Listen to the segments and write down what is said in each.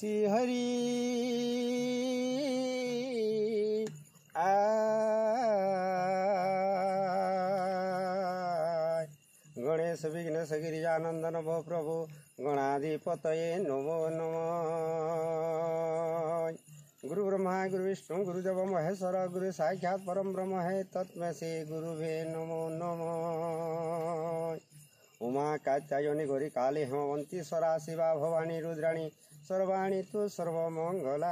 श्री हरि गणेश विघ्नेश गिरिजानंदन भो प्रभु गणाधिपतये नमो नमः। गुरु ब्रह्मा गुरु विष्णु गुरुदेव महेश्वर गुरु साक्षात परम ब्रह्म है तत्म से गुरुवे नमो नमः। उमा कात्यायनी गौरी काली हेमवंती स्वरा शिवा भवानी रुद्राणी सर्वाणी तु सर्वमंगला।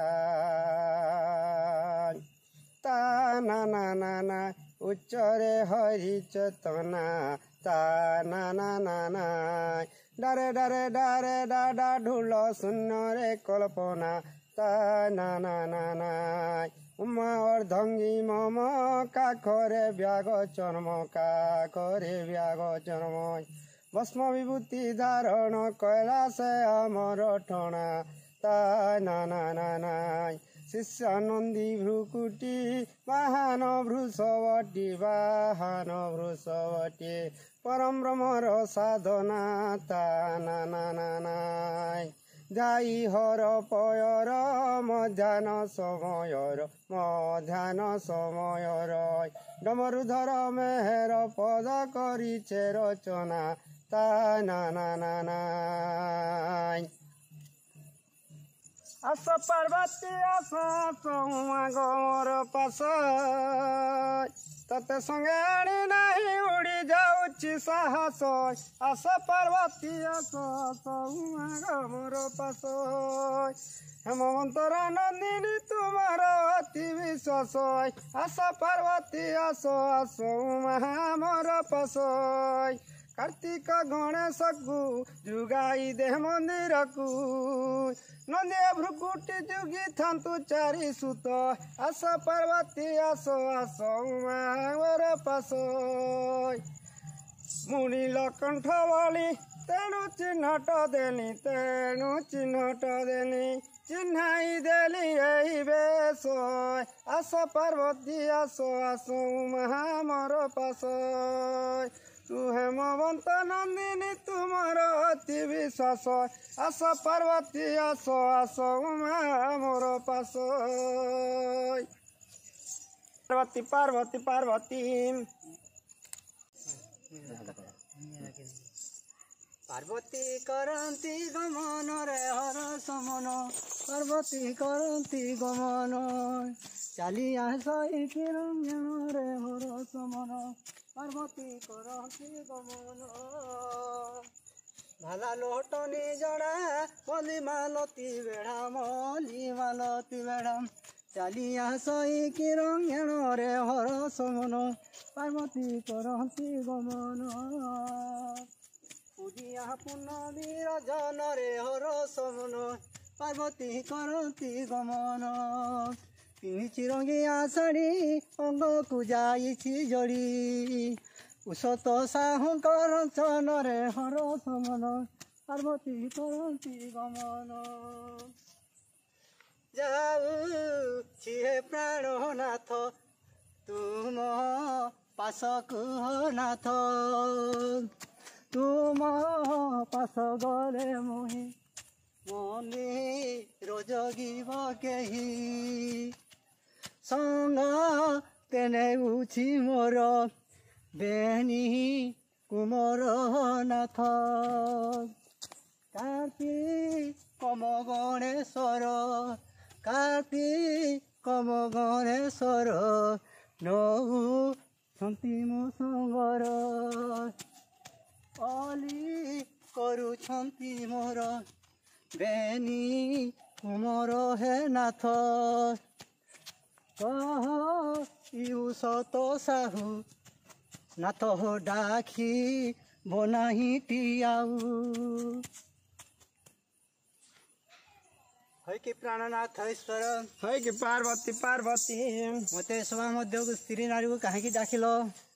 ता ना ना ना ना उच्चरे हरि चेतना ता ना ना ना ना डारे डारे डारे डाडा ढोल शून्य रे कल्पना ता ना ना ना ना उमा अर्धंगी मम काखरे व्याग चर्म काखरे व्याग चर्म भस्म विभूति धारण कैलास अमर ठणा ता ना ना ना ना शिष्यानंदी भ्रुकुटी वाहन वृषवटी परम ब्रह्मर साधना ता ना ना ना ना जाई हर पयर मध्याह्न समयर डमरुधर मेहर पद करिछे रचना ता ना ना ना ना आस पार्वती आस चौमा गमर पास तते संगे आनी नहीं उड़ी जाऊची साहस आस पार्वती आस चौमा गमर पास हेमवंतर नंदिनी तुम्हार अति विश्वास आस पार्वती आस महामर पास कार्तिक गणेश को जुगाई दे मंदिर को नंदी भ्रुकुटी जुगी थांतु चारि सुत आस पार्वती आस उमावर पास मुनि लकंठ बली तेणु चिन्हट देनी चिन्हाई देली यही बेश आस पार्वती आस महामर पास तु हेमवंत नंदिनी तुमर अति विश्वास आस पार्वती आस मोर पास पार्वती पार्वती पार्वती पार्वती करंती गमन रे हर समन पार्वती करंती गमन चाली आसई किरंजन रे हर समन पार्वती करंती गमन भाला लोटनी जड़ा मली मालती बेड़ा चाली आसई किरंजन रे हर समन पार्वती करंती गमन पूजिया पुनमी रजन रे हर समन पार्वती करंती गमन पिनी चिरंगिया साड़ी अंग को जाइछि जड़ी उषत साहुकर चन रे हर समन पार्वती करंती गमन जाऊछि प्राणनाथ तुम पासकु नाथ तुम पास गले मोहि मन्दिर जगिब केही संग तेने उछि मोर बेनी कुमर नाथ कार्तिक गणेश्वर नौ छंती मो संगर अली करुछंती मोर बेनी कुमर हे नाथ कह सत साहू नाथ हो डाखी बनाही टियाऊ है कि प्राणनाथ ईश्वर है कि पार्वती मते सभा मध्य स्त्री नारी को कहीं डाकिल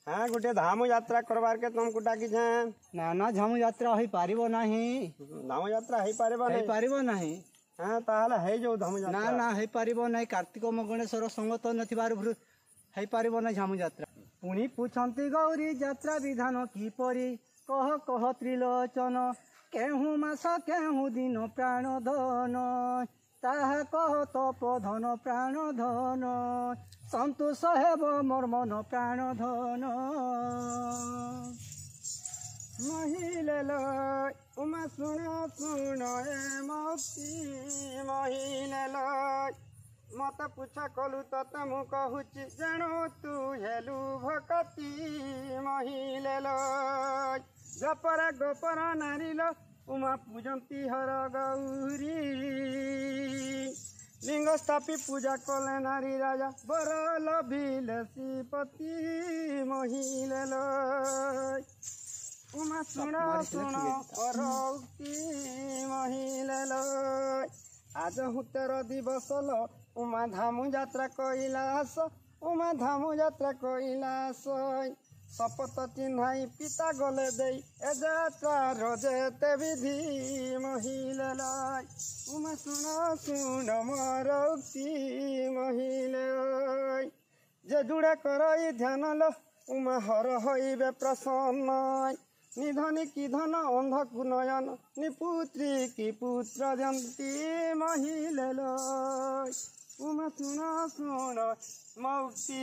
हाँ गोटे धाम यात्रा करवार के तुमको डाकी ना धाम यात्रा हो पारिबो नाही धाम यात्रा हो पारिबो नाही हाँ ताहले है जो धाम यात्रा ना है पारिबो नाही कार्तिक गणेश्वर संगत नथिबार है पारिबो नाही धाम यात्रा पुणी पूछंती गौरी यात्रा विधान की परी कह त्रिलोचन केहू मास केहू दिन प्राण धन ताहा कह तप धन प्राण धन सन्तोष हेब मोर मन प्राण धन महिले लय उमा सुन सुन ए मौसी महिले लय मत पूछा कलु तते मु कहूची जेणु तू हेलु भकती महिले लय गपर गोपर नारी लो उमा पूजंती हर गौरी लिंग स्थापी पूजा कले नारी राजा बर लभिले श्रीपति महिले लय उमा सुन सुन अरौती महिले लय आज हुतेर दिवस लो उमा धामु यात्रा कैलास उमा धामु यात्रा कैलास शपथ चिन्हाई पिता गले दे ए यात्रार जेते विधि महिले लय उमा सुन सुन मरौती महिले लय जे जुड़े करई ध्यान लो उमा हर हईबे प्रसन्न निधनी की धन अंधकु नयन निपुत्री की पुत्र जंती महिले लय उमा सुन सुन मौक्ति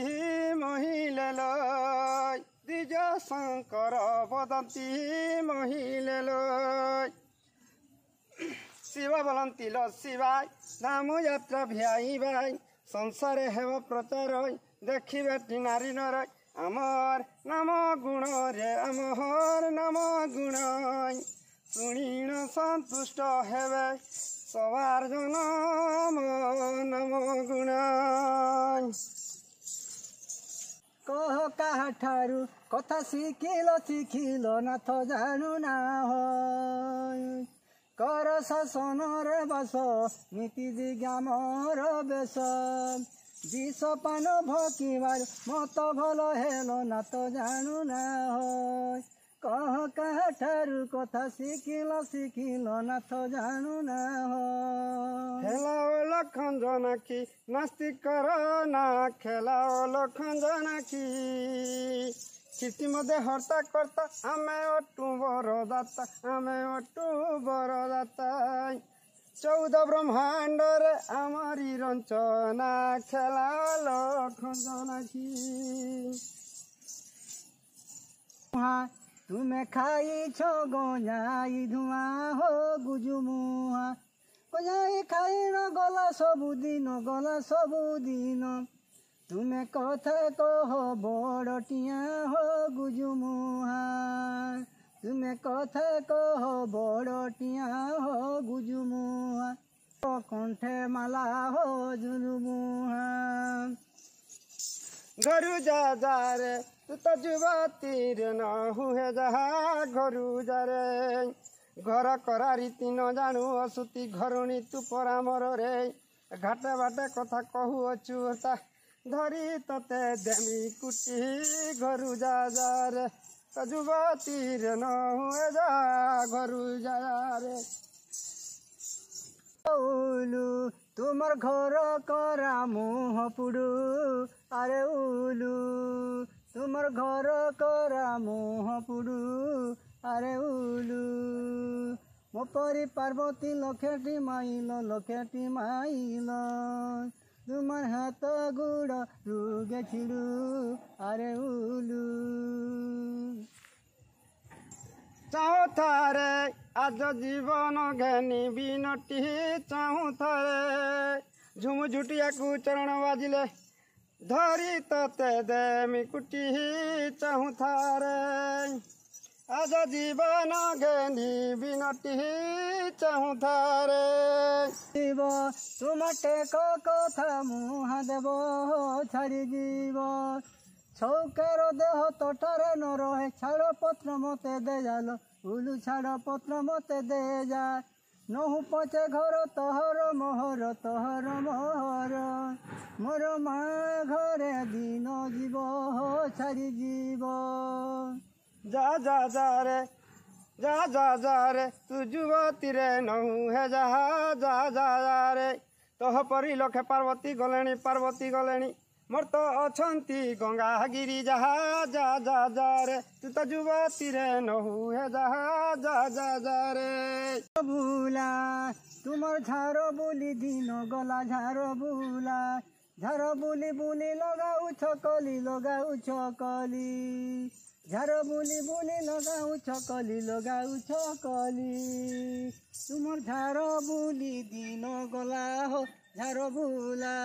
महिले लय द्विज शंकर वदंती महिले लय शिव बोलती लो शिवाय धाम यात्रा भियाई बाई संसारे हेव प्रचार देखिबे नारी नर आमर नाम गुण रे आमर नाम गुण शुणीण सन्तुष्ट हेबे सवार जन नाम गुण कह काहाठारु कथा शिखिल नाथ जानु ना होय कर शासन रे बस नीति जिज्ञा मोर बेश विष पान भकिबार मत भल हेलो नाथ जानु ना होय कह काहाठारु कथा शिखिल नाथ जानु ना होय खेलाओ लखन जनाकी नास्तिक कर ना खेलाओ लखन जनाकी कीर्ति मध्य हर्ता करता आमे अटू बरदाता आमे अटू बरदाता 14 ब्रह्मांड रे आमारी रंचना खेला लखन जनाकी तुमे खाई छो गंजाई धुआं हो गुजुमुहा गंजाई खाई न गला सबुदिन तुमे कथा कह बड़टिया हो गुजुमुहा तुमे कथा कह बड़टिया हो गुजुमुहा कंठे माला हो जुलुमुहा घरु जा रे तू तो जुवती रे न हुए जहा घरु जा रे घर करा रीति न जानू असुती घरुणी तू परामर रे घाटे बाटे कथा कहू अचुता धरी तते देमी कुटी घरु जा रे तो जुवती रे न हुए जा घरु जा रे उलू तुमर घर करा मुह पुडू अरे उलू तुमर घर करा मुह पुडू अरे उलू मो परी पार्वती लखेटी माइल तुमर हाथ गुड़ रुगे छिड़ू अरे उलू चाहू थारे आज जीवन घेनी बिनटी चाहू थारे झुमुझुटिया को चरण बाजिले धरी तते देमी कुटी चाहू थारे आज जीवन घेनी बिनटी चाहू थारे जीव तुम टेक कथा मुहा देव छाड़ी जीव छौकेर देह तटारे न रहे छाड़ पत्र मते दे जालो उलू छाड़ पत्र मते दे जा नहु पचे घर तहर मोहर मोर माँ घरे दिन जीव छाड़ी जीव जा रे तू जुवती रे नहु हे जा रे तोह परी लखे पार्वती गलेणी मोर तो अछंती गंगा गिरी जहा जा जा जा रे तू तो जुवती रे नहु हे जहा जा जा जा रे बुला तुमर झारो बुली दिन गला झारो बुला झारो बुली बुली लगाऊ छकली झारो बुली बुली लगाऊ छकली तुमर झारो बुली दिन गला हो झारो बुला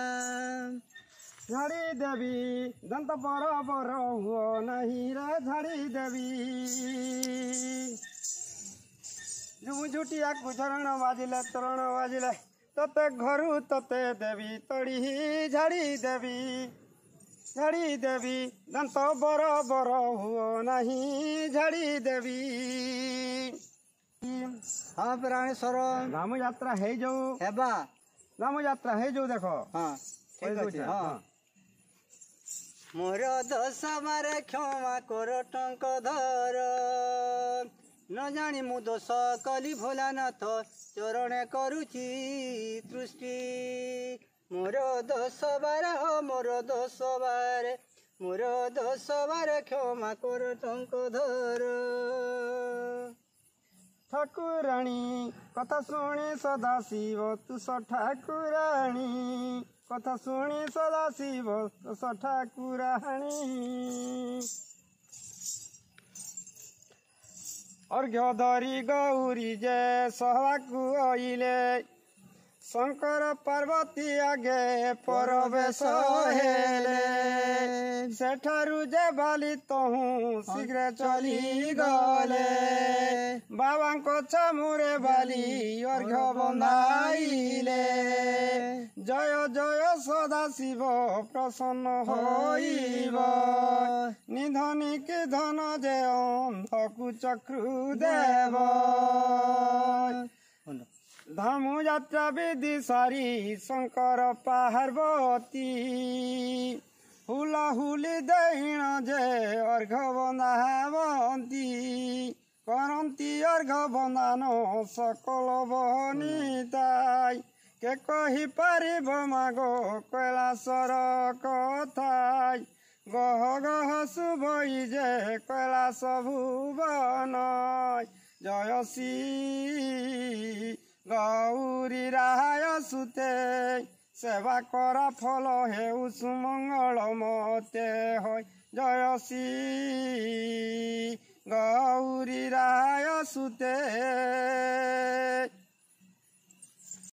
झाड़ी देवी दंत बराबर हुओ नहीं रे झाड़ी देवी झुटिया कुझरण बाजिले तोरण बाजिले तते घरू तते देवी तड़ी झाड़ी देवी दंत बराबर हुओ नहीं झाड़ी देवी। हाँ प्राणेश्वर राम यात्रा है जो हेबा राम यात्रा है जो देखो हाँ ठीक अच्छे हाँ मोर दश बारे क्षमा कर टंक धर न जानी मु दोष कली भोलानाथ चरणे करुची तृष्टि मोर दश बारे हो मोर दश बारे क्षमा कर टंक धर ठाकुराणी कथा शुणी सदाशिव तु ठाकुराणी कथा शुणी सदाशिव तु ठाकुराणी अर्घ्य धरी गौरी जय सहवाकु आइले शंकर पार्वती आगे परवेश हेले सेठारु जे बाली तहु शीघ्र चली गले बाबा को छमुरे बाली अर्घ्य बंधाइले जय जय सदाशिव प्रसन्न होइब निधनी के धन जे अंधकु चक्रु देव धामु यात्रा विधि सारी शंकर पार्वती हुला हुली दहिण जे अर्घ बंधावती करती अर्घ बंधान सकल बनिताई के कही पारिब मागो कैलासर कथाई गह गह शुभई जे कैलास भुवन जय श्री गौरी राय सुते सेवा करा फल हेउ सुमंगल मते होय जय श्री गौरी राय सुते।